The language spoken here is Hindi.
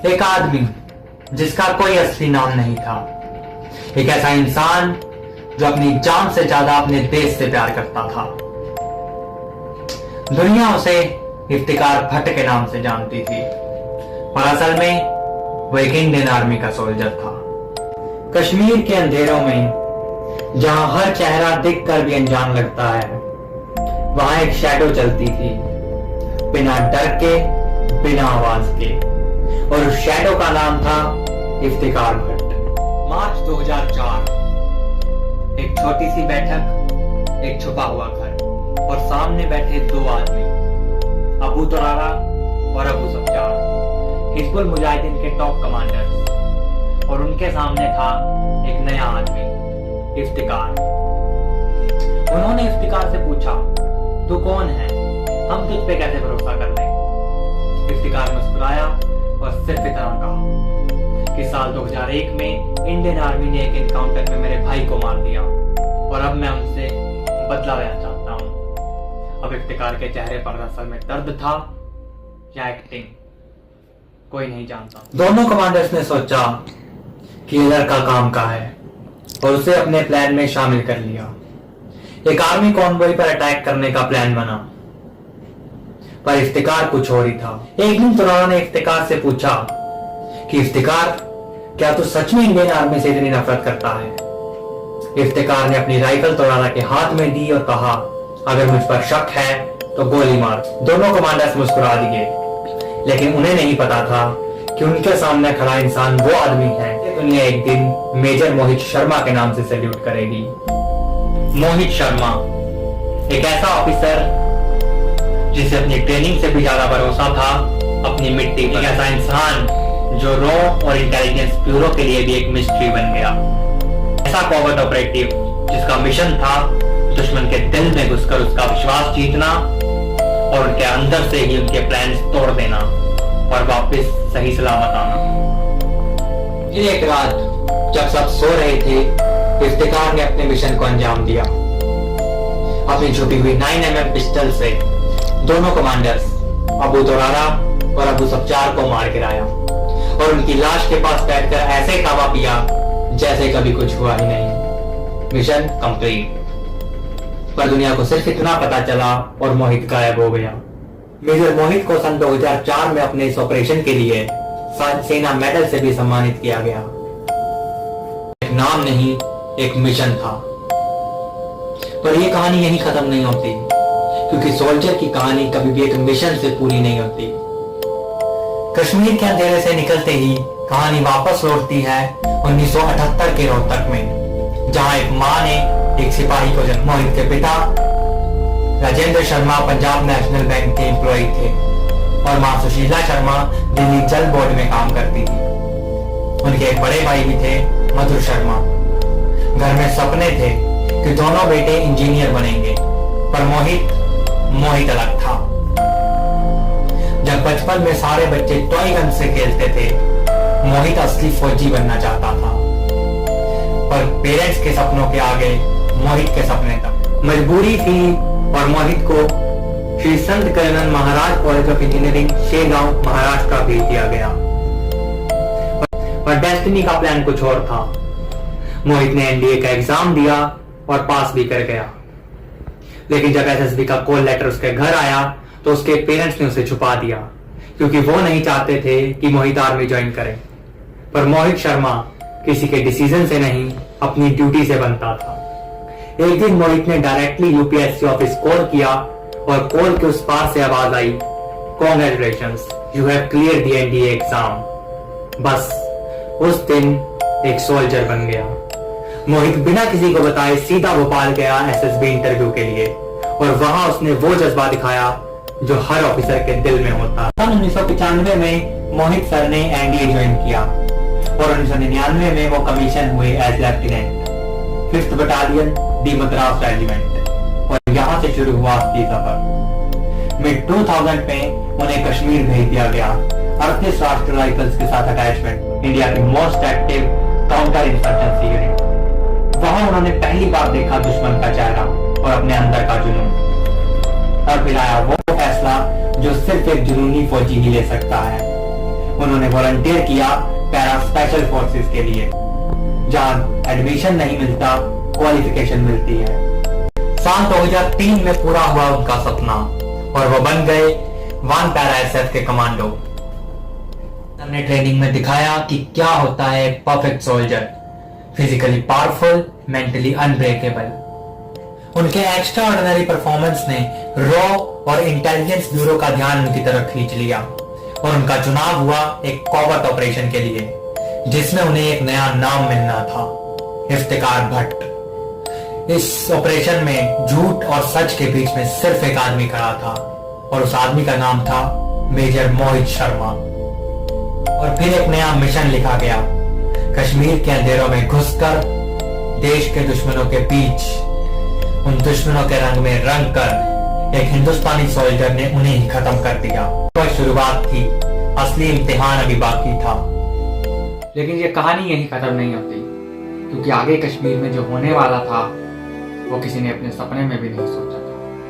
एक आदमी जिसका कोई असली नाम नहीं था, एक ऐसा इंसान जो अपनी जान से ज्यादा अपने देश से प्यार करता था। दुनिया उसे इफ्तिकार भट्ट के नाम से जानती थी, पर असल में वो एक इंडियन आर्मी का सोल्जर था। कश्मीर के अंधेरों में जहां हर चेहरा देखकर भी अनजान लगता है, वहां एक शैडो चलती थी, बिना डर के, बिना आवाज के, और उस शैडो का नाम था इफ्तिकार भट्ट। मार्च 2004, एक छोटी सी बैठक, एक छुपा हुआ घर और सामने बैठे दो आदमी, अबू तुरारा और अबू सफजार, हिजबुल मुजाहिदीन के टॉप कमांडर्स, और उनके सामने था एक नया आदमी, इफ्तिकार। उन्होंने इफ्तिकार से पूछा, तू कौन है, हम तुझ पे कैसे भरोसा कर लें? इफ्तिकार मुस्कुराया और सिर्फ इतना कहा कि साल 2001 में इंडियन आर्मी ने एक एनकाउंटर में मेरे भाई को मार दिया और अब मैं उनसे बदला लेना चाहता हूं। अब इफ्तिकार के चेहरे पर असल में दर्द था या एक्टिंग, कोई नहीं जानता। दोनों कमांडर्स ने सोचा कि ये लड़का काम का है और उसे अपने प्लान में शामिल कर लिया। एक आर्मी कॉन्वॉय पर अटैक करने का प्लान बना, पर इफ्तिकार कुछ और ही था। एक दिन तुरारा ने इफ्तिकार से पूछा कि इफ्तिकार, क्या तू सच में इंडियन आर्मी से इतनी नफरत करता है? इफ्तिकार ने अपनी राइफल तुरारा के हाथ में दी और कहा, अगर मुझ पर शक है तो गोली मार। दोनों कमांडर्स मुस्कुरा दिए, लेकिन उन्हें नहीं पता था कि उनके सामने खड़ा इंसान वो आदमी है। दुनिया एक दिन मेजर मोहित शर्मा के नाम से सैल्यूट करेगी। मोहित शर्मा एक ऐसा ऑफिसर जिसे अपनी ट्रेनिंग से भी ज्यादा भरोसा था अपनी मिट्टी पर। एक ऐसा इंसान जो रॉ और इंटेलिजेंस ब्यूरो के लिए भी एक मिस्ट्री बन गया। ऐसा कॉवर्ट ऑपरेटिव जिसका मिशन था दुश्मन के दिल में घुसकर उसका विश्वास जीतना और उनके अंदर से ही उनके प्लान्स तोड़ देना और वापस सही सलामत आना। एक रात जब सब सो रहे थे, इफ्तिकार ने अपने मिशन को अंजाम दिया। अपनी छुपी हुई 9mm पिस्टल से दोनों कमांडर्स अबू तुरारा और अबू सफजार को मार गिराया और उनकी लाश के पास बैठकर ऐसे कावा पिया जैसे कभी कुछ हुआ ही नहीं। Mission complete. पर दुनिया को सिर्फ इतना पता चला और मोहित गायब हो गया। मेजर मोहित को सन 2004 में अपने इस ऑपरेशन के लिए सेना मेडल से भी सम्मानित किया गया। एक नाम नहीं, एक मिशन था। पर यह कहानी यहीं खत्म नहीं होती, क्योंकि सोल्जर की कहानी कभी भी एक मिशन से पूरी नहीं होती। कश्मीर के अंधेरे से निकलते ही कहानी वापस लौटती है 1978 के रोहतक में, जहां एक मां ने एक सिपाही को जन्म। मोहित के पिता राजेंद्र शर्मा पंजाब नेशनल बैंक के एम्प्लॉय थे और मां सुशीला शर्मा दिल्ली जल बोर्ड में काम करती थी। उनके एक बड़े भाई भी थे, मधुर शर्मा। घर में सपने थे कि दोनों बेटे इंजीनियर बनेंगे, पर मोहित अलग था। जब बचपन में सारे बच्चे टॉय गन से खेलते थे, मोहित असली फौजी बनना चाहता था। पर पेरेंट्स के सपनों के आगे मोहित के सपने तक मजबूरी थी और मोहित को श्री संत कर्नल Maharaj college of engineering Shegaon Maharashtra का भेज दिया गया। पर डेस्टिनी का प्लान कुछ और था। मोहित ने एनडीए का एग्जाम दिया और पास भी कर गया, लेकिन जब एसएसबी का कॉल लेटर उसके घर आया तो उसके पेरेंट्स ने उसे छुपा दिया, क्योंकि वो नहीं चाहते थे कि मोहित आर्मी ज्वाइन करे। पर मोहित शर्मा किसी के डिसीजन से नहीं, अपनी ड्यूटी से बनता था। एक दिन मोहित ने डायरेक्टली यूपीएससी ऑफिस कॉल किया और कॉल के उस पार से आवाज आई, congratulations, you have clear the NDA exam. बस उस दिन एक सोल्जर बन गया। मोहित बिना किसी को बताए सीधा भोपाल गया एसएसबी इंटरव्यू के लिए, और वहां उसने वो जज्बा दिखाया जो हर ऑफिसर के दिल में होता। सन 1995 में मोहित सर ने एनडीए ज्वाइन किया और 1999 में वो कमीशन हुए as lieutenant 5th battalion the Madras regiment, और यहाँ से शुरू हुआ असली सफर। मिड 2000 में उन्हें कश्मीर भेज दिया गया 38 राष्ट्रीय राइफल्स के साथ अटैचमेंट, इंडिया की most active counter insurgency unit. वहां उन्होंने पहली बार देखा दुश्मन का चेहरा और अपने अंदर का जुनून, और फिर आया वो फैसला जो सिर्फ एक जुनूनी फौजी ही ले सकता है। उन्होंने वॉलंटियर किया पैरा स्पेशल फोर्सेस के लिए, जहां एडमिशन नहीं मिलता, क्वालिफिकेशन मिलती है। साल 2003 में पूरा हुआ उनका सपना और वो बन गए 1 पैरा एसएफ के कमांडो। हमने ट्रेनिंग में दिखाया कि क्या होता है एक perfect soldier, physically powerful, mentally unbreakable. उनके एक्स्ट्रा ऑर्डिनरी परफॉर्मेंस ने रॉ और इंटेलिजेंस ब्यूरो का ध्यान उनकी तरफ खींच लिया और उनका चुनाव हुआ एक कॉवर्ट ऑपरेशन के लिए, जिसमें उन्हें एक नया नाम मिलना था, इफ्तिकार भट्ट। इस ऑपरेशन में झूठ और सच के बीच में सिर्फ एक आदमी खड़ा था और उस आदमी का नाम था मेजर मोहित शर्मा। और फिर एक नया मिशन लिखा गया, कश्मीर के अंधेरों में घुसकर देश के दुश्मनों के बीच उन दुश्मनों के रंग में रंग कर एक हिंदुस्तानी सोल्जर ने उन्हें ही खत्म कर दिया। तो शुरुआत थी, असली इम्तिहान अभी बाकी था। लेकिन ये कहानी यहीं खत्म नहीं होती, क्योंकि आगे कश्मीर में जो होने वाला था वो किसी ने अपने सपने में भी नहीं सोचा।